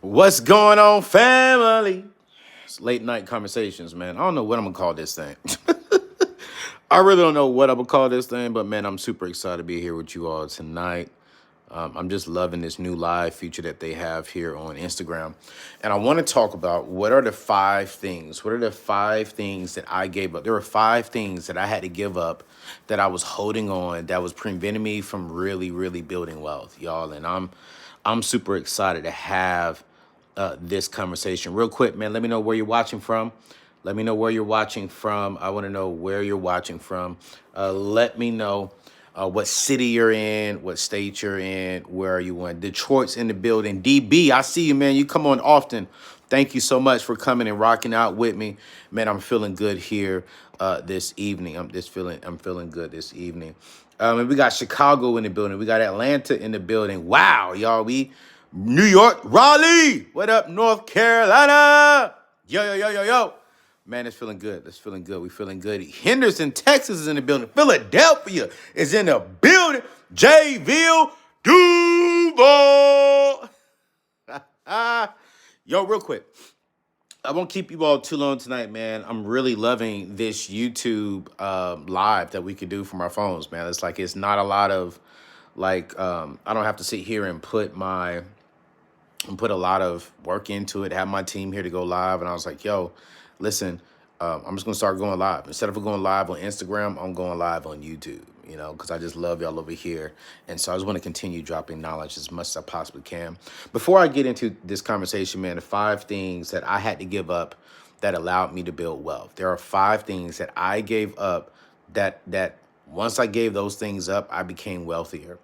What's going on, family? It's late night conversations, man. I don't know what I'm gonna call this thing. I really don't know what I'm gonna call this thing, but man, I'm super excited to be here with you all tonight. I'm just loving this new live feature that they have here on Instagram. And I want to talk about what are the five things? What are the five things that I gave up? There were five things that I had to give up that I was holding on that was preventing me from really building wealth, y'all. And I'm super excited to have this conversation. Real quick, man, let me know where you're watching from. Let me know where you're watching from. I want to know where you're watching from. Let me know what city you're in, what state you're in, where are you in. Detroit's in the building. DB, I see you, man. You come on often. Thank you so much for coming and rocking out with me. Man, I'm feeling good here this evening. I'm feeling good this evening. And we got Chicago in the building. We got Atlanta in the building. Wow, y'all. We New York, Raleigh. What up, North Carolina? Yo. Man, it's feeling good. It's feeling good. We feeling good. Henderson, Texas is in the building. Philadelphia is in the building. Jayville, Duval. Yo, real quick. I won't keep you all too long tonight, man. I'm really loving this YouTube live that we could do from our phones, man. It's not a lot of I don't have to sit here and put a lot of work into it, have my team here to go live. And I was like, yo, listen, I'm just going to start going live. Instead of going live on Instagram, I'm going live on YouTube, because I just love y'all over here. And so I just want to continue dropping knowledge as much as I possibly can. Before I get into this conversation, man, the five things that I had to give up that allowed me to build wealth. There are five things that I gave up that once I gave those things up, I became wealthier.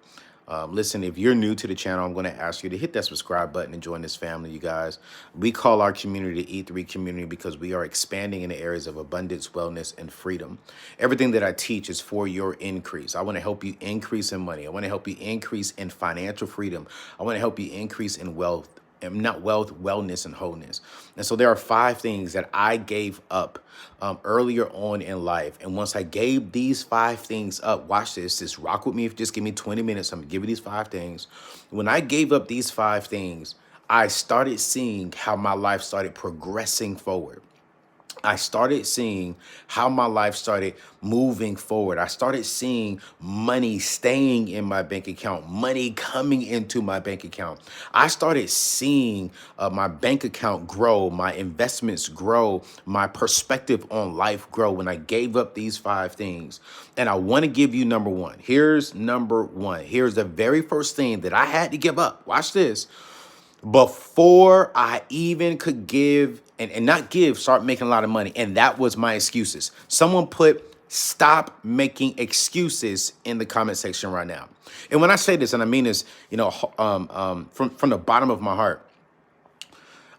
Listen, if you're new to the channel, I'm going to ask you to hit that subscribe button and join this family, you guys. We call our community the E3 community because we are expanding in the areas of abundance, wellness, and freedom. Everything that I teach is for your increase. I want to help you increase in money. I want to help you increase in financial freedom. I want to help you increase in wealth. And not wealth, wellness, and wholeness. And so there are five things that I gave up earlier on in life. And once I gave these five things up, watch this, just rock with me. If just give me 20 minutes, I'm gonna give you these five things. When I gave up these five things, I started seeing how my life started progressing forward. I started seeing how my life started moving forward. I started seeing money staying in my bank account, money coming into my bank account. I started seeing my bank account grow, my investments grow, my perspective on life grow when I gave up these five things. And I want to give you number one. Here's number one. Here's the very first thing that I had to give up. Watch this. Before I even could give and not give, start making a lot of money. And that was my excuses. Someone put stop making excuses in the comment section right now. And when I say this, and I mean this, from the bottom of my heart,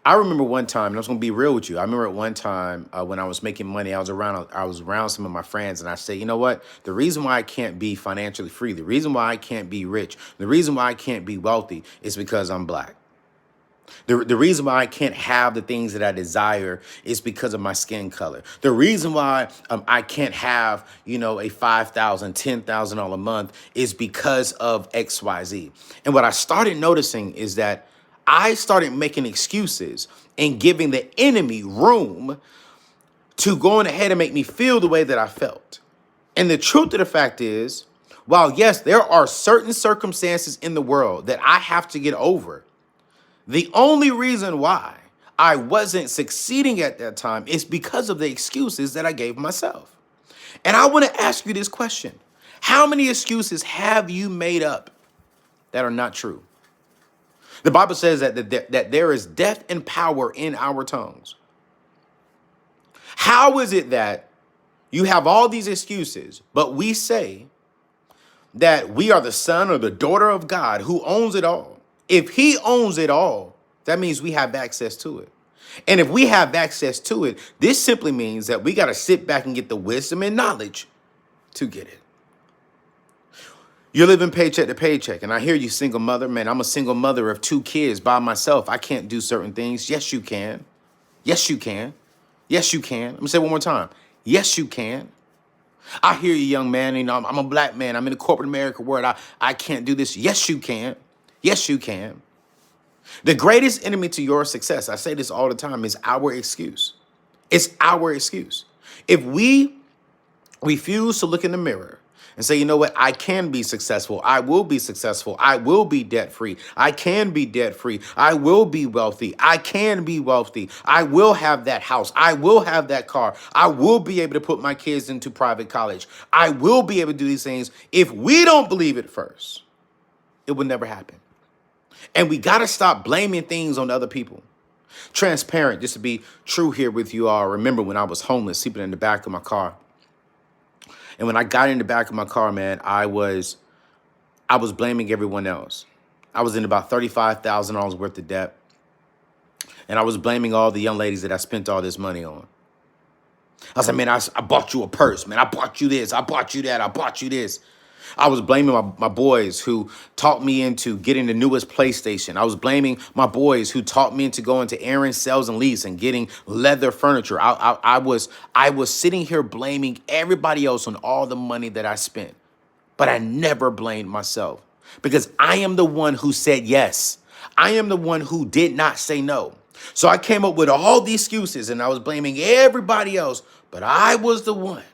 I remember one time, and I was going to be real with you. I remember at one time when I was making money, I was around some of my friends, and I said, you know what? The reason why I can't be financially free, the reason why I can't be rich, the reason why I can't be wealthy is because I'm black. The reason why I can't have the things that I desire is because of my skin color. The reason why I can't have, a $5,000, $10,000 a month is because of XYZ. And what I started noticing is that I started making excuses and giving the enemy room to go on ahead and make me feel the way that I felt. And the truth of the fact is, while yes, there are certain circumstances in the world that I have to get over, the only reason why I wasn't succeeding at that time is because of the excuses that I gave myself. And I want to ask you this question. How many excuses have you made up that are not true? The Bible says that there is death and power in our tongues. How is it that you have all these excuses, but we say that we are the son or the daughter of God who owns it all? If he owns it all, that means we have access to it. And if we have access to it, this simply means that we got to sit back and get the wisdom and knowledge to get it. You're living paycheck to paycheck. And I hear you, single mother. Man, I'm a single mother of 2 kids by myself. I can't do certain things. Yes, you can. Yes, you can. Yes, you can. Let me say it one more time. Yes, you can. I hear you, young man. I'm a black man. I'm in the corporate America world. I can't do this. Yes, you can. Yes, you can. The greatest enemy to your success, I say this all the time, is our excuse. It's our excuse. If we refuse to look in the mirror and say, you know what, I can be successful. I will be successful. I will be debt free. I can be debt free. I will be wealthy. I can be wealthy. I will have that house. I will have that car. I will be able to put my kids into private college. I will be able to do these things. If we don't believe it first, it will never happen. And we got to stop blaming things on other people. Transparent, just to be true here with you all. I remember when I was homeless, sleeping in the back of my car. And when I got in the back of my car, man, I was blaming everyone else. I was in about $35,000 worth of debt. And I was blaming all the young ladies that I spent all this money on. I was like, man, I bought you a purse, man. I bought you this. I bought you that. I bought you this. I was blaming my boys who taught me into getting the newest PlayStation. I was blaming my boys who taught me into going to Aaron Sales and Lease and getting leather furniture. I was sitting here blaming everybody else on all the money that I spent. But I never blamed myself because I am the one who said yes. I am the one who did not say no. So I came up with all these excuses and I was blaming everybody else, but I was the one.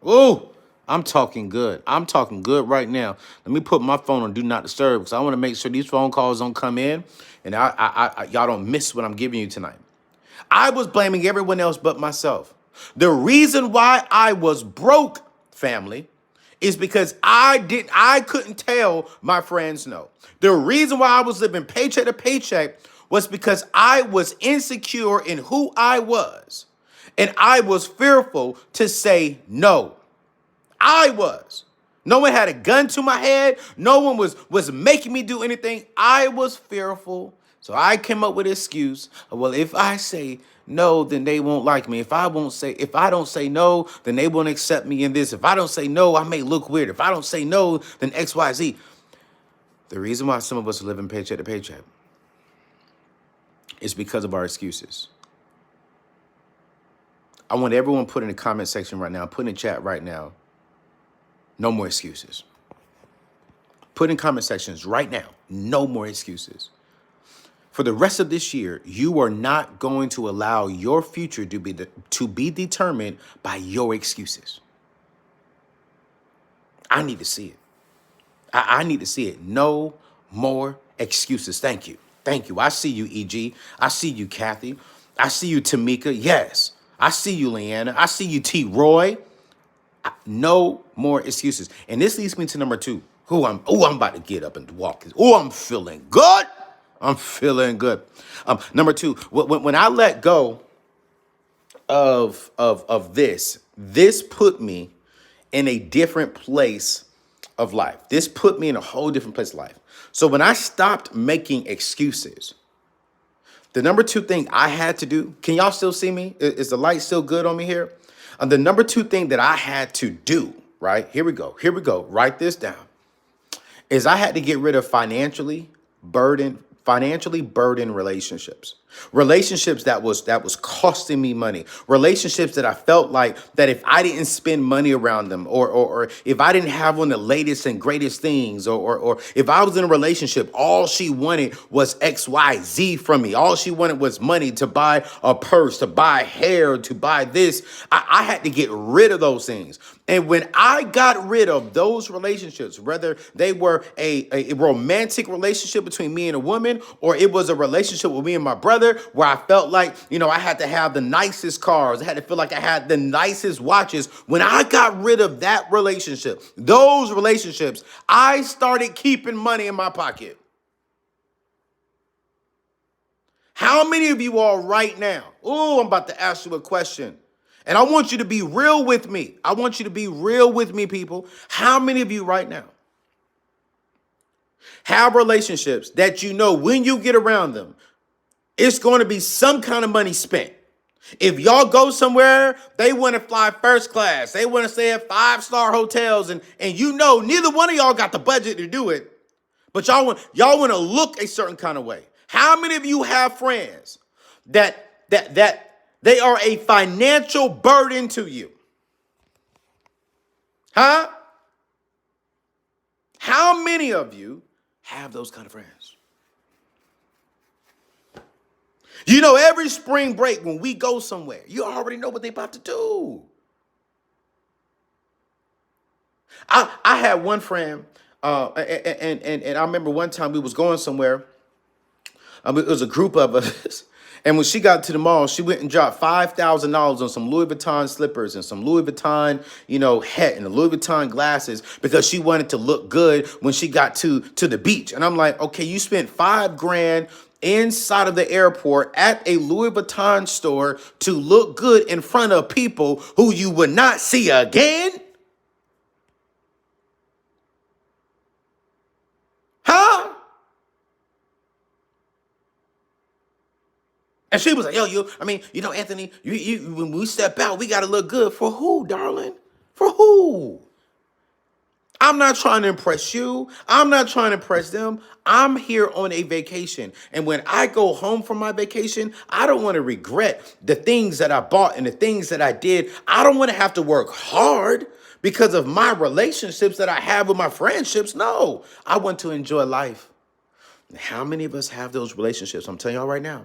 Ooh, I'm talking good. I'm talking good right now. Let me put my phone on Do Not Disturb because I want to make sure these phone calls don't come in and y'all don't miss what I'm giving you tonight. I was blaming everyone else but myself. The reason why I was broke, family, is because I couldn't tell my friends no. The reason why I was living paycheck to paycheck was because I was insecure in who I was. And I was fearful to say no. I was. No one had a gun to my head. No one was making me do anything. I was fearful. So I came up with an excuse. Well, if I say no, then they won't like me. If I don't say no, then they won't accept me in this. If I don't say no, I may look weird. If I don't say no, then X, Y, Z. The reason why some of us are living paycheck to paycheck is because of our excuses. I want everyone put in the comment section right now, put in the chat right now, no more excuses. Put in comment sections right now, no more excuses. For the rest of this year, you are not going to allow your future to be determined by your excuses. I need to see it. I need to see it. No more excuses. Thank you. Thank you. I see you, EG. I see you, Kathy. I see you, Tamika. Yes. I see you, Leanna. I see you, T. Roy. No more excuses. And this leads me to number 2. I'm about to get up and walk. I'm feeling good. I'm feeling good. Number 2, when I let go of this put me in a different place of life. This put me in a whole different place of life. So when I stopped making excuses, the number 2 thing I had to do, can y'all still see me? Is the light still good on me here? The number 2 thing that I had to do, right? Here we go. Write this down. Is I had to get rid of financially burdened relationships. Relationships that was costing me money. Relationships that I felt like that if I didn't spend money around them or if I didn't have one of the latest and greatest things or if I was in a relationship, all she wanted was XYZ from me. All she wanted was money to buy a purse, to buy hair, to buy this. I had to get rid of those things. And when I got rid of those relationships, whether they were a romantic relationship between me and a woman, or it was a relationship with me and my brother, where I felt like, I had to have the nicest cars. I had to feel like I had the nicest watches. When I got rid of that relationship, those relationships, I started keeping money in my pocket. How many of you all right now? I'm about to ask you a question. And I want you to be real with me. I want you to be real with me, people. How many of you right now have relationships that when you get around them, it's going to be some kind of money spent? If y'all go somewhere, they want to fly first class. They want to stay at 5-star hotels. And neither one of y'all got the budget to do it. But y'all want to look a certain kind of way. How many of you have friends that they are a financial burden to you? Huh? How many of you have those kind of friends? Every spring break when we go somewhere, you already know what they about to do. I had one friend, and I remember one time we was going somewhere. It was a group of us. And when she got to the mall, she went and dropped $5,000 on some Louis Vuitton slippers and some Louis Vuitton, hat and the Louis Vuitton glasses because she wanted to look good when she got to the beach. And I'm like, okay, you spent $5,000 inside of the airport at a Louis Vuitton store to look good in front of people who you would not see again? Huh? And she was like, Anthony, when we step out, we got to look good. For who, darling? For who? I'm not trying to impress you. I'm not trying to impress them. I'm here on a vacation. And when I go home from my vacation, I don't want to regret the things that I bought and the things that I did. I don't want to have to work hard because of my relationships that I have with my friendships. No, I want to enjoy life. How many of us have those relationships? I'm telling y'all right now.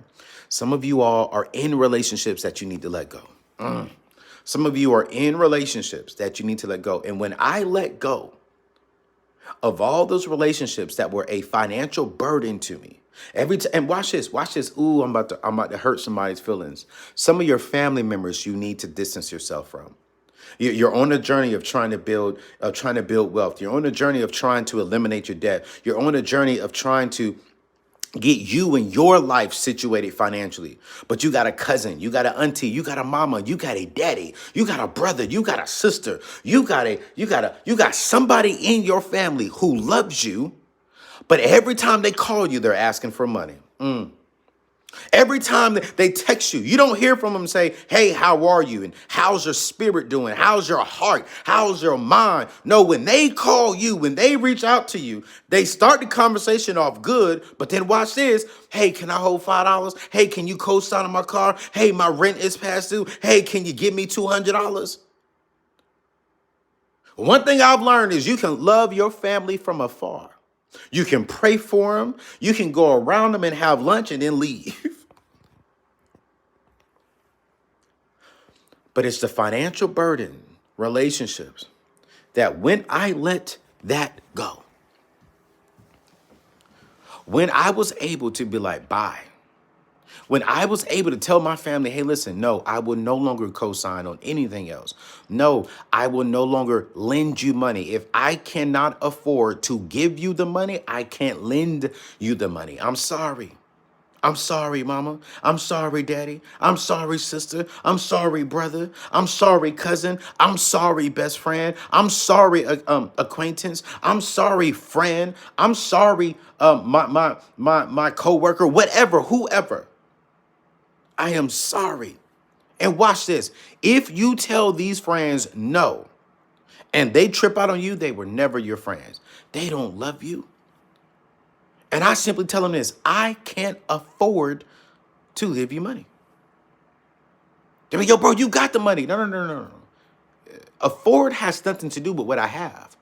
Some of you all are in relationships that you need to let go. Some of you are in relationships that you need to let go. And when I let go of all those relationships that were a financial burden to me, and watch this. Ooh, I'm about to hurt somebody's feelings. Some of your family members you need to distance yourself from. You're on a journey of trying to build wealth. You're on a journey of trying to eliminate your debt. You're on a journey of trying to get you and your life situated financially. But you got a cousin, you got an auntie, you got a mama, you got a daddy, you got a brother, you got a sister, you got somebody in your family who loves you, but every time they call you, they're asking for money. Every time they text you, you don't hear from them say, hey, how are you? And how's your spirit doing? How's your heart? How's your mind? No, when they call you, when they reach out to you, they start the conversation off good, but then watch this. Hey, can I hold $5? Hey, can you co-sign on my car? Hey, my rent is past due. Hey, can you give me $200? One thing I've learned is you can love your family from afar. You can pray for them. You can go around them and have lunch and then leave. But it's the financial burden, relationships, that when I let that go, when I was able to be like, bye, when I was able to tell my family, hey, listen, no, I will no longer co-sign on anything else. No, I will no longer lend you money. If I cannot afford to give you the money, I can't lend you the money. I'm sorry. I'm sorry, mama. I'm sorry, daddy. I'm sorry, sister. I'm sorry, brother. I'm sorry, cousin. I'm sorry, best friend. I'm sorry, acquaintance. I'm sorry, friend. I'm sorry, my coworker, whatever, whoever. I am sorry. And watch this. If you tell these friends no, and they trip out on you, they were never your friends. They don't love you. And I simply tell them this: I can't afford to give you money. They mean, yo, bro, you got the money. No. Afford has nothing to do with what I have.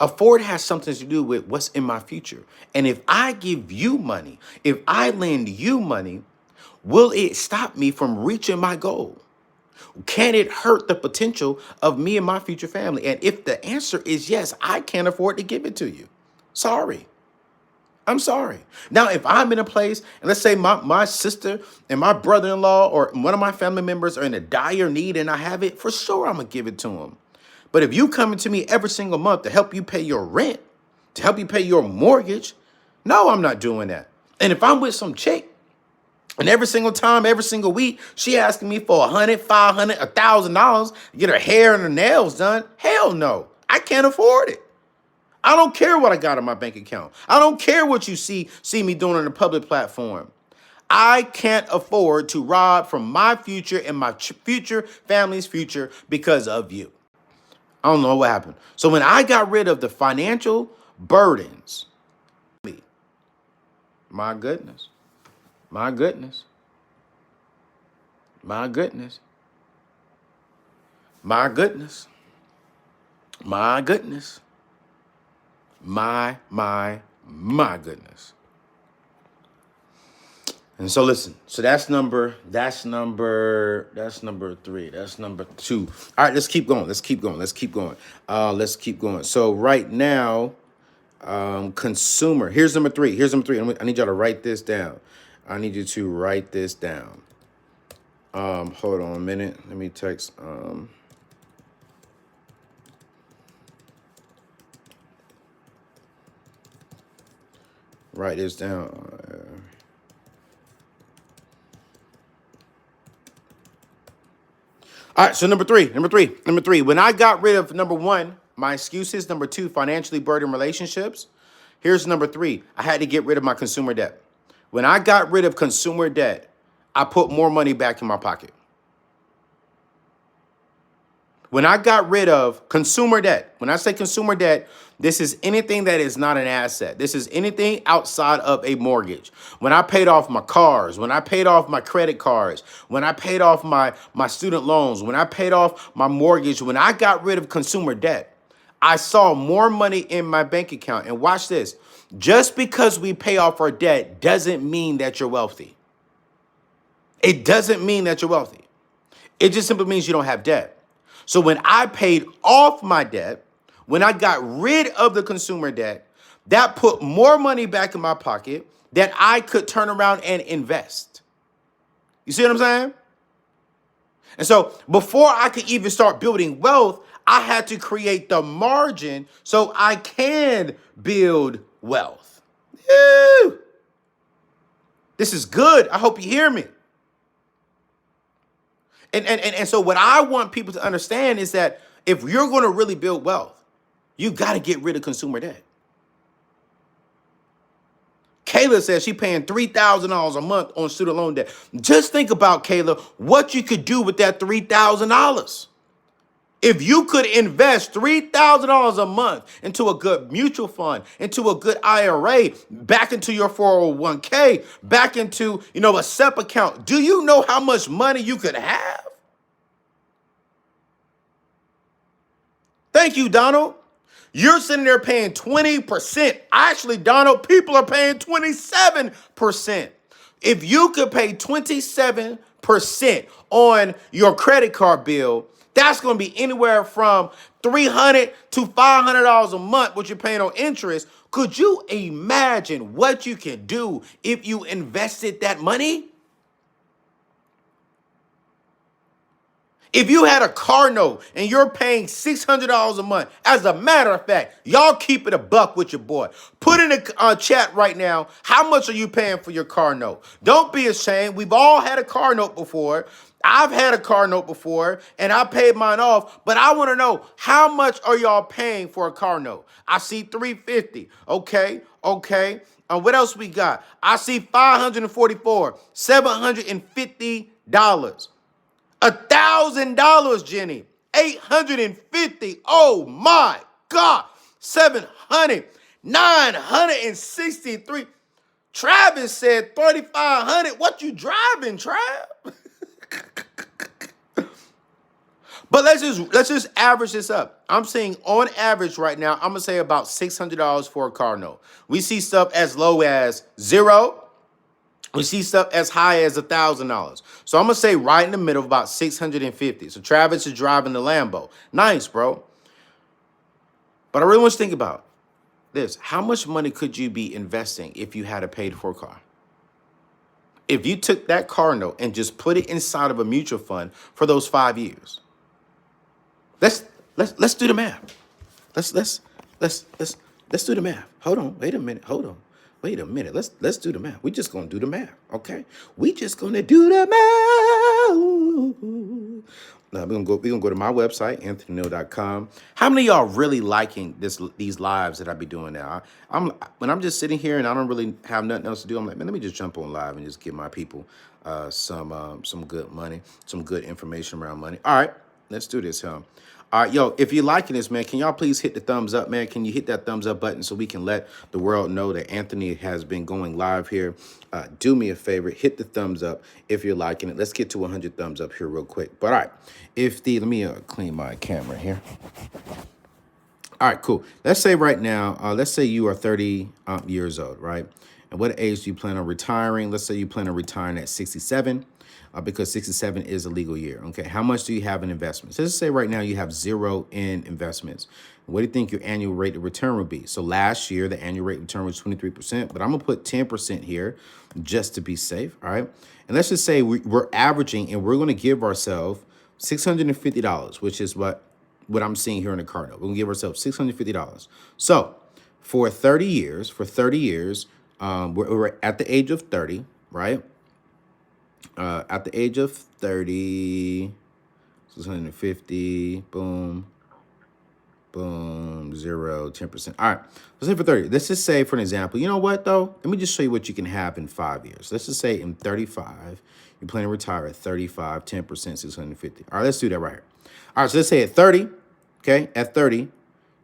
Afford has something to do with what's in my future. And if I give you money, if I lend you money, will it stop me from reaching my goal? Can it hurt the potential of me and my future family? And if the answer is yes, I can't afford to give it to you. Sorry. I'm sorry. Now, if I'm in a place, and let's say my sister and my brother-in-law or one of my family members are in a dire need and I have it, for sure I'm going to give it to them. But if you coming to me every single month to help you pay your rent, to help you pay your mortgage, no, I'm not doing that. And if I'm with some chick and every single time, every single week, she asking me for $100, $500, $1,000 to get her hair and her nails done, hell no, I can't afford it. I don't care what I got in my bank account. I don't care what you see me doing on a public platform. I can't afford to rob from my future and my future family's future because of you. I don't know what happened. So when I got rid of the financial burdens, my goodness, my goodness, my goodness, my goodness, my goodness, my goodness. And so listen, so that's number three. That's number two. All right, let's keep going. Let's keep going. Let's keep going. Let's keep going. So right now, consumer. Here's number three. Here's number three. I need y'all to write this down. I need you to write this down. Hold on a minute. Let me text. Write this down. All right, so number three. When I got rid of number one, my excuses. Number two, financially burdened relationships. Here's number three. I had to get rid of my consumer debt. When I got rid of consumer debt, I put more money back in my pocket. When I got rid of consumer debt, when I say consumer debt, this is anything that is not an asset. This is anything outside of a mortgage. When I paid off my cars, when I paid off my credit cards, when I paid off my student loans, when I paid off my mortgage, when I got rid of consumer debt, I saw more money in my bank account. And watch this. Just because we pay off our debt doesn't mean that you're wealthy. It doesn't mean that you're wealthy. It just simply means you don't have debt. So when I paid off my debt, when I got rid of the consumer debt, that put more money back in my pocket that I could turn around and invest. You see what I'm saying? And so before I could even start building wealth, I had to create the margin so I can build wealth. Ew. This is good. I hope you hear me. And so what I want people to understand is that if you're going to really build wealth, you got to get rid of consumer debt. Kayla says she's paying $3,000 a month on student loan debt. Just think about, Kayla, what you could do with that $3,000. If you could invest $3,000 a month into a good mutual fund, into a good IRA, back into your 401k, back into, a SEP account, do you know how much money you could have? Thank you, Donald. You're sitting there paying 20%. Actually, Donald, people are paying 27%. If you could pay 27% on your credit card bill, that's going to be anywhere from $300 to $500 a month, what you're paying on interest. Could you imagine what you can do if you invested that money? If you had a car note and you're paying $600 a month, as a matter of fact, y'all keep it a buck with your boy. Put in the chat right now, how much are you paying for your car note? Don't be ashamed. We've all had a car note before. I've had a car note before, and I paid mine off, but I want to know, how much are y'all paying for a car note? I see $350. Okay. What else we got? I see $544, $750. $1,000, Jenny. $850. Oh my God. 700. 963. Travis said 3,500. What you driving, Trav? But let's just average this up. I'm saying on average right now, I'm gonna say about $600 for a car note. We see stuff as low as $0. We see stuff as high as $1,000. So I'm going to say right in the middle, about $650. So Travis is driving the Lambo. Nice, bro. But I really want you to think about this. How much money could you be investing if you had a paid-for car? If you took that car note and just put it inside of a mutual fund for those 5 years. Let's do the math. Let's do the math. Hold on. Wait a minute. Hold on. Wait a minute. Let's do the math. We're just gonna do the math, okay? We just gonna do the math. Now we're gonna go to my website, anthonyneal.com. How many of y'all really liking these lives that I be doing now? When I'm just sitting here and I don't really have nothing else to do, I'm like, man, let me just jump on live and just give my people some good money, some good information around money. All right, let's do this, huh? All right, yo, if you're liking this, man, can y'all please hit the thumbs up, man? Can you hit that thumbs up button so we can let the world know that Anthony has been going live here? Do me a favor, hit the thumbs up if you're liking it. Let's get to 100 thumbs up here real quick. But all right, let me clean my camera here. All right, cool. Let's say right now, let's say you are 30 years old, right? And what age do you plan on retiring? Let's say you plan on retiring at 67, because 67 is a legal year. Okay, how much do you have in investments? Let's say right now you have zero in investments. What do you think your annual rate of return would be? So last year, the annual rate of return was 23%, but I'm gonna put 10% here just to be safe, all right? And let's just say we're averaging and we're gonna give ourselves $650, which is what I'm seeing here in the card note. We're gonna give ourselves $650. So for 30 years, we're at the age of 30, right? At the age of 30, 650, boom, boom, 0, 10%. All right, let's say for 30. Let's just say, for an example, you know what, though? Let me just show you what you can have in 5 years. Let's just say in 35, you plan to retire at 35, 10%, 650. All right, let's do that right here. All right, so let's say at 30, okay, at 30,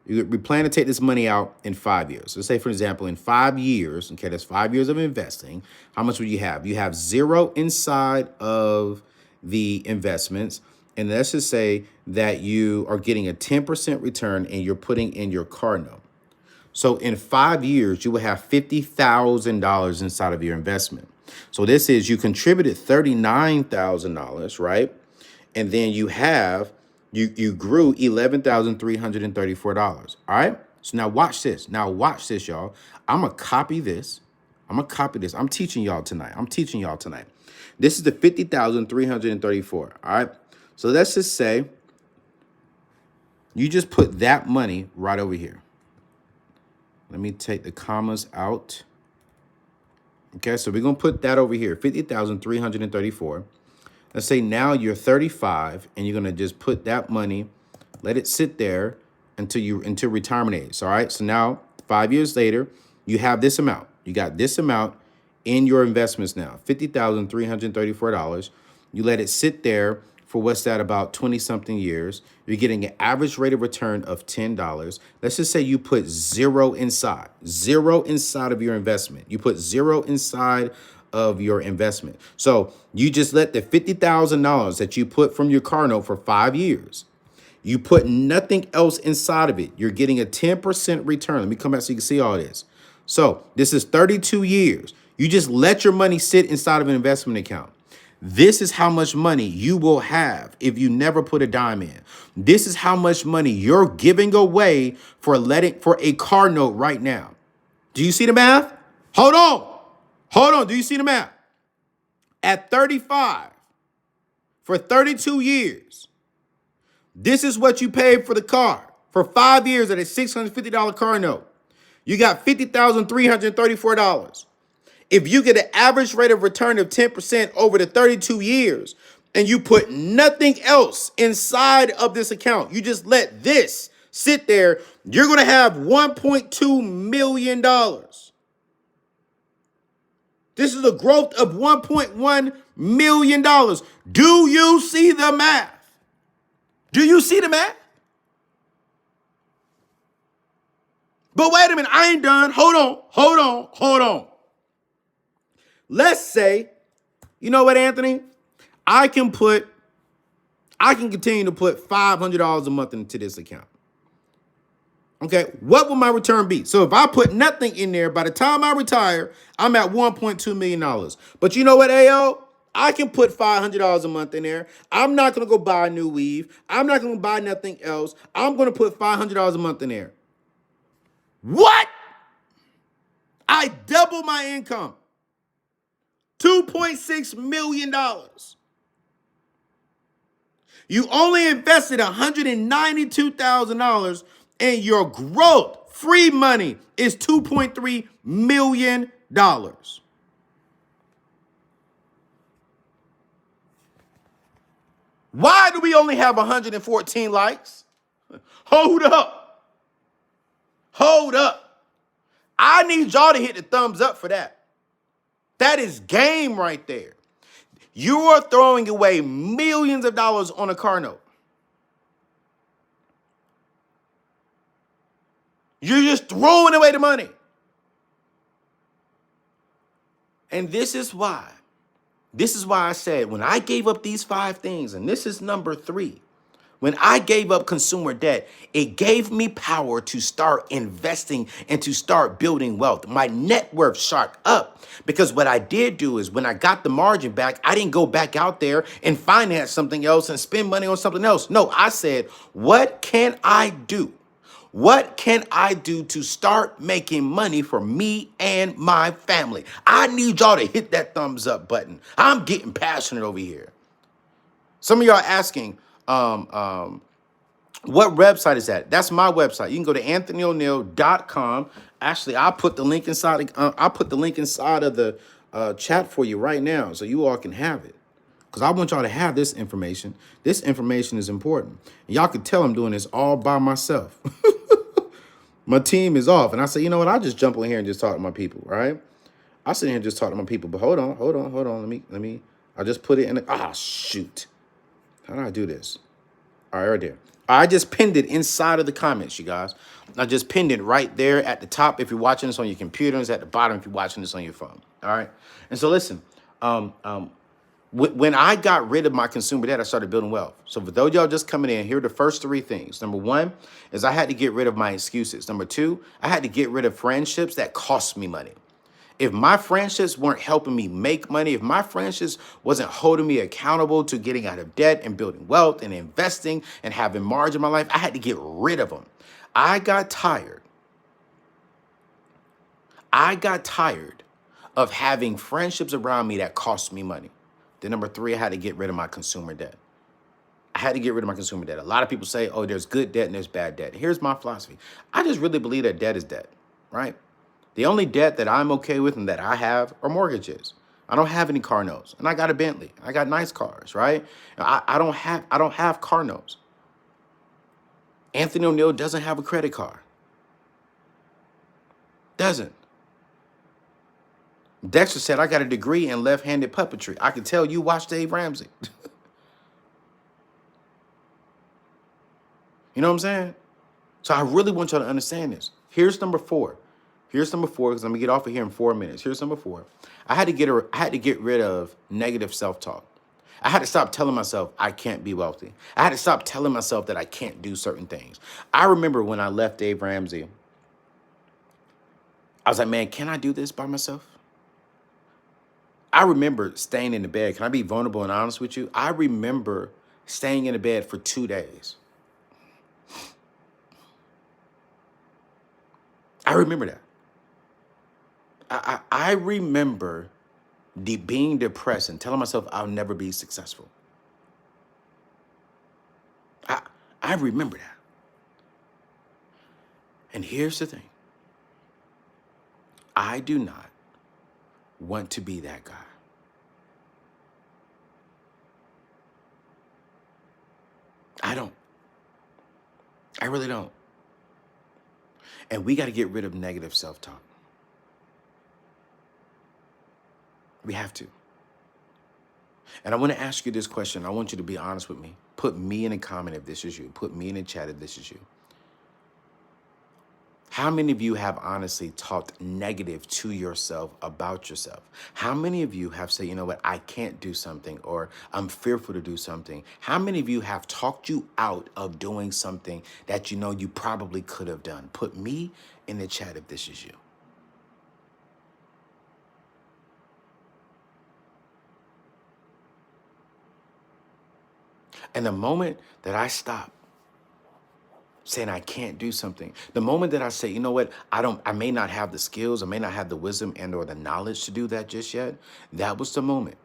we plan to take this money out in 5 years. Let's say, for example, in 5 years, okay, that's 5 years of investing. How much would you have? You have 0 inside of the investments. And let's just say that you are getting a 10% return and you're putting in your car note. So in 5 years, you will have $50,000 inside of your investment. So this is, you contributed $39,000, right? And then you grew $11,334. All right. So now watch this. Y'all. I'm gonna copy this. I'm teaching y'all tonight. This is the 50,334. All right. So let's just say you just put that money right over here. Let me take the commas out. Okay, so we're gonna put that over here, 50,334. Let's say now you're 35 and you're gonna just put that money, let it sit there until retirement age. All right. So now 5 years later, you have this amount. You got this amount in your investments now, $50,334. You let it sit there for what's that, about 20 something years. You're getting an average rate of return of $10. Let's just say you put zero inside of your investment. You put zero inside of your investment. So you just let the $50,000 that you put from your car note for 5 years, you put nothing else inside of it. You're getting a 10% return. Let me come back so you can see all this. So this is 32 years. You just let your money sit inside of an investment account. This is how much money you will have if you never put a dime in. This is how much money you're giving away for a car note right now. Do you see the math? Hold on. Do you see the math? At 35, for 32 years, this is what you paid for the car. For 5 years at a $650 car note, you got $50,334. If you get an average rate of return of 10% over the 32 years, and you put nothing else inside of this account, you just let this sit there, you're going to have $1.2 million. This is a growth of $1.1 million. Do you see the math? But wait a minute, I ain't done. Hold on. Let's say, you know what, Anthony? I can continue to put $500 a month into this account. Okay, what will my return be? So if I put nothing in there, by the time I retire, I'm at $1.2 million. But you know what, AO? I can put $500 a month in there. I'm not going to go buy a new weave. I'm not going to buy nothing else. I'm going to put $500 a month in there. What? I double my income. $2.6 million. You only invested $192,000 and your growth, free money, is $2.3 million. Why do we only have 114 likes? Hold up. I need y'all to hit the thumbs up for that. That is game right there. You are throwing away millions of dollars on a car note. You're just throwing away the money. And this is why I said, when I gave up these 5 things, and this is number 3, When I gave up consumer debt, it gave me power to start investing and to start building wealth. My net worth shot up because what I did do is when I got the margin back, I didn't go back out there and finance something else and spend money on something else. No, I said, what can I do? What can I do to start making money for me and my family? I need y'all to hit that thumbs up button. I'm getting passionate over here. Some of y'all asking, what website is that? That's my website. You can go to anthonyoneal.com. Actually, I'll put the link inside. I'll put the link inside of the chat for you right now, so you all can have it. Because I want y'all to have this information. This information is important. And y'all can tell I'm doing this all by myself. My team is off. And I say, you know what? I'll just jump on here and just talk to my people, right? I'll sit here and just talk to my people. But hold on. Let me. I'll just put it in. Shoot. How do I do this? All right, right there. I just pinned it inside of the comments, you guys. I just pinned it right there at the top if you're watching this on your computer. It's at the bottom if you're watching this on your phone. All right. And so listen, when I got rid of my consumer debt, I started building wealth. So for those of y'all just coming in, here are the first three things. Number one is I had to get rid of my excuses. Number two, I had to get rid of friendships that cost me money. If my friendships weren't helping me make money, if my friendships wasn't holding me accountable to getting out of debt and building wealth and investing and having margin in my life, I had to get rid of them. I got tired. Of having friendships around me that cost me money. Then number three, I had to get rid of my consumer debt. A lot of people say, oh, there's good debt and there's bad debt. Here's my philosophy. I just really believe that debt is debt, right? The only debt that I'm okay with and that I have are mortgages. I don't have any car notes, and I got a Bentley. I got nice cars, right? I don't have car notes. Anthony O'Neal doesn't have a credit card. Doesn't. Dexter said, I got a degree in left-handed puppetry. I can tell you watch Dave Ramsey. You know what I'm saying? So I really want y'all to understand this. Here's number four. Because I'm gonna get off of here in 4 minutes. Here's number four. I had to get rid of negative self-talk. I had to stop telling myself I can't be wealthy. I had to stop telling myself that I can't do certain things. I remember when I left Dave Ramsey, I was like, man, can I do this by myself? I remember staying in the bed. Can I be vulnerable and honest with you? I remember staying in the bed for 2 days. I remember that. I remember being depressed and telling myself I'll never be successful. I remember that. And here's the thing. I do not want to be that guy. I don't. I really don't. And we got to get rid of negative self-talk. We have to. And I want to ask you this question. I want you to be honest with me. Put me in a comment if this is you. Put me in a chat if this is you. How many of you have honestly talked negative to yourself about yourself? How many of you have said, you know what, I can't do something, or I'm fearful to do something? How many of you have talked you out of doing something that you know you probably could have done? Put me in the chat if this is you. And the moment that I stop saying I can't do something, the moment that I say, you know what, I may not have the skills, I may not have the wisdom and or the knowledge to do that just yet, that was the moment.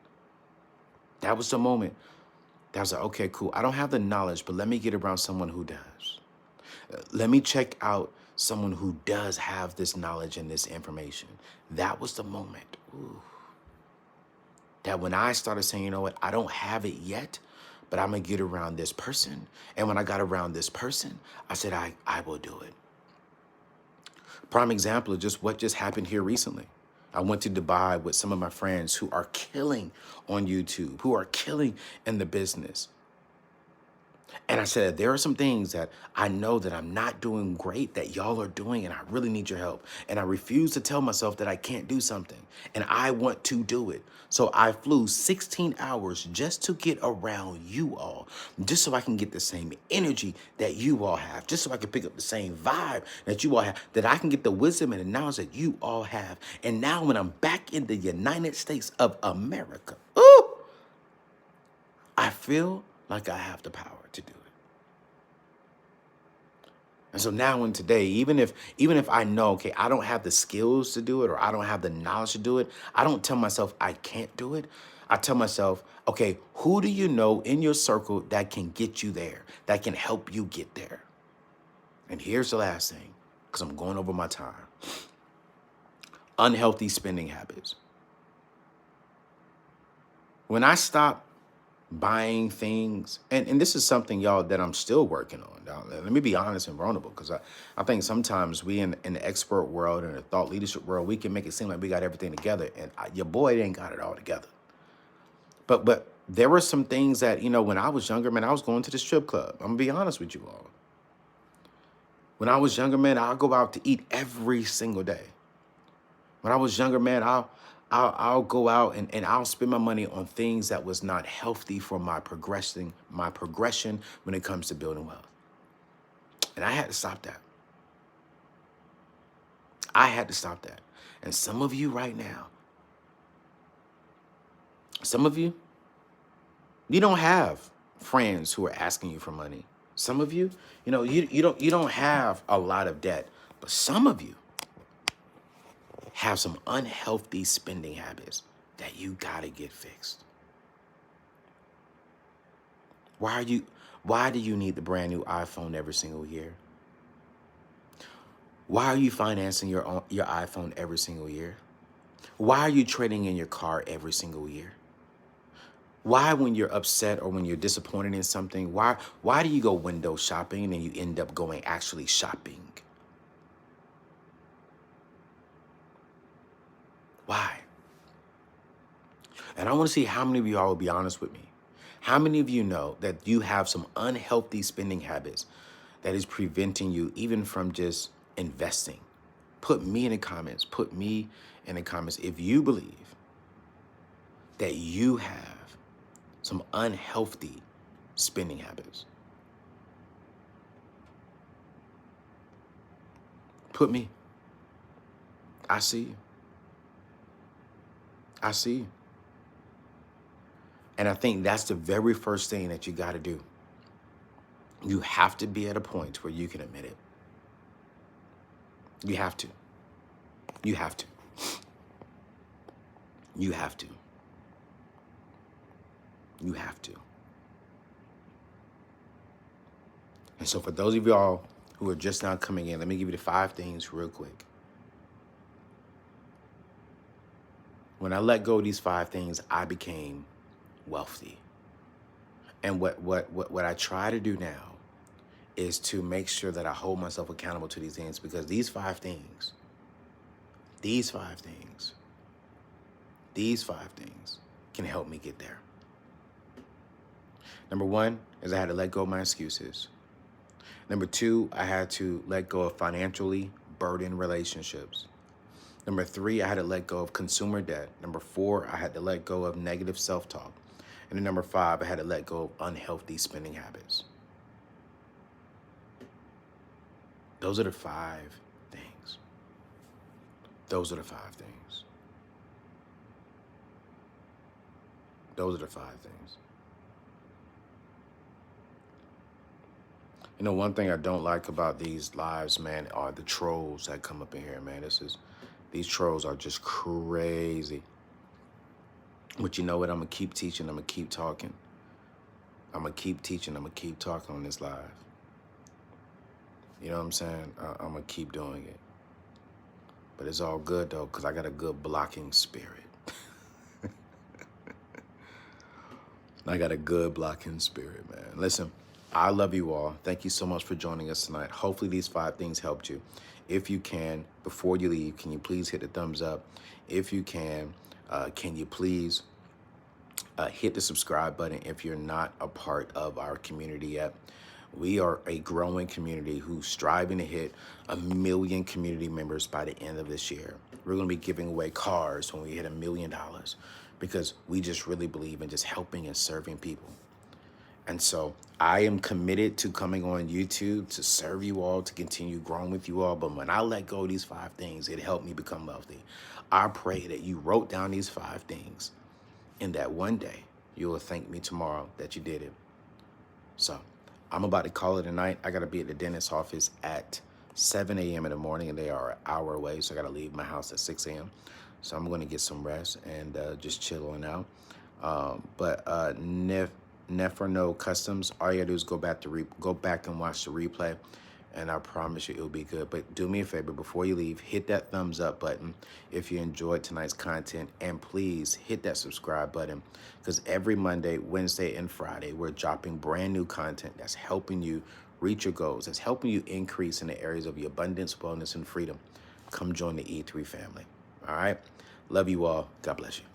That was the moment that I was like, okay, cool. I don't have the knowledge, but let me get around someone who does. Let me check out someone who does have this knowledge and this information. That was the moment. Ooh. That when I started saying, you know what, I don't have it yet, but I'm going to get around this person. And when I got around this person, I said, I will do it. Prime example of just what just happened here recently. I went to Dubai with some of my friends who are killing on YouTube, who are killing in the business. And I said, there are some things that I know that I'm not doing great that y'all are doing, and I really need your help. And I refuse to tell myself that I can't do something, and I want to do it. So I flew 16 hours just to get around you all, just so I can get the same energy that you all have, just so I can pick up the same vibe that you all have, that I can get the wisdom and the knowledge that you all have. And now when I'm back in the United States of America, ooh, I feel like I have the power to do it. And so now and today, even if I know, okay, I don't have the skills to do it, or I don't have the knowledge to do it, I don't tell myself I can't do it. I tell myself, okay, who do you know in your circle that can get you there, that can help you get there? And here's the last thing, because I'm going over my time. Unhealthy spending habits. When I stop buying things, and this is something, y'all, that I'm still working on. Now, let me be honest and vulnerable, because I think sometimes we in the expert world and the thought leadership world, we can make it seem like we got everything together, and your boy ain't got it all together. But there were some things that, when I was younger, man, I was going to the strip club. I'm gonna be honest with you all. When I was younger, man, I'll go out to eat every single day. When I was younger, man, I'll go out and I'll spend my money on things that was not healthy for my progression when it comes to building wealth. And I had to stop that. I had to stop that. And some of you right now, some of you don't have friends who are asking you for money. Some of you, you don't have a lot of debt, but some of you have some unhealthy spending habits that you gotta get fixed. Why do you need the brand new iPhone every single year? Why are you financing your iPhone every single year? Why are you trading in your car every single year? Why, when you're upset or when you're disappointed in something, why do you go window shopping and then you end up going actually shopping? Why? And I want to see how many of y'all will be honest with me. How many of you know that you have some unhealthy spending habits that is preventing you even from just investing? Put me in the comments. Put me in the comments if you believe that you have some unhealthy spending habits. Put me. I see you. I see you. And I think that's the very first thing that you got to do. You have to be at a point where you can admit it. You have to. You have to. You have to. You have to. And so for those of y'all who are just now coming in, let me give you the 5 things real quick. When I let go of these 5 things, I became wealthy. And what I try to do now is to make sure that I hold myself accountable to these things, because these 5 things can help me get there. Number 1 is I had to let go of my excuses. Number 2, I had to let go of financially burdened relationships. Number 3, I had to let go of consumer debt. Number 4, I had to let go of negative self-talk. And then number 5, I had to let go of unhealthy spending habits. Those are the 5 things. Those are the 5 things. Those are the 5 things. One thing I don't like about these lives, man, are the trolls that come up in here, man. These trolls are just crazy. But you know what? I'm going to keep teaching. I'm going to keep talking. I'm going to keep teaching. I'm going to keep talking on this live. You know what I'm saying? I'm going to keep doing it. But it's all good, though, because I got a good blocking spirit. I got a good blocking spirit, man. Listen, I love you all. Thank you so much for joining us tonight. Hopefully these 5 things helped you. If you can, before you leave, can you please hit the thumbs up? If you can you please Hit the subscribe button if you're not a part of our community yet. We are a growing community who's striving to hit 1 million community members by the end of this year. We're going to be giving away cars when we hit $1 million because we just really believe in just helping and serving people. And so I am committed to coming on YouTube to serve you all, to continue growing with you all. But when I let go of these 5 things, it helped me become wealthy. I pray that you wrote down these 5 things and that one day you will thank me tomorrow that you did it. So I'm about to call it a night. I got to be at the dentist's office at 7 a.m. in the morning, and they are an hour away. So I got to leave my house at 6 a.m. So I'm going to get some rest and just chill on out. But Neferno Customs, all you got to do is go back and watch the replay. And I promise you it'll be good. But do me a favor, before you leave, hit that thumbs up button if you enjoyed tonight's content. And please hit that subscribe button, because every Monday, Wednesday, and Friday, we're dropping brand new content that's helping you reach your goals, that's helping you increase in the areas of your abundance, wellness, and freedom. Come join the E3 family. All right? Love you all. God bless you.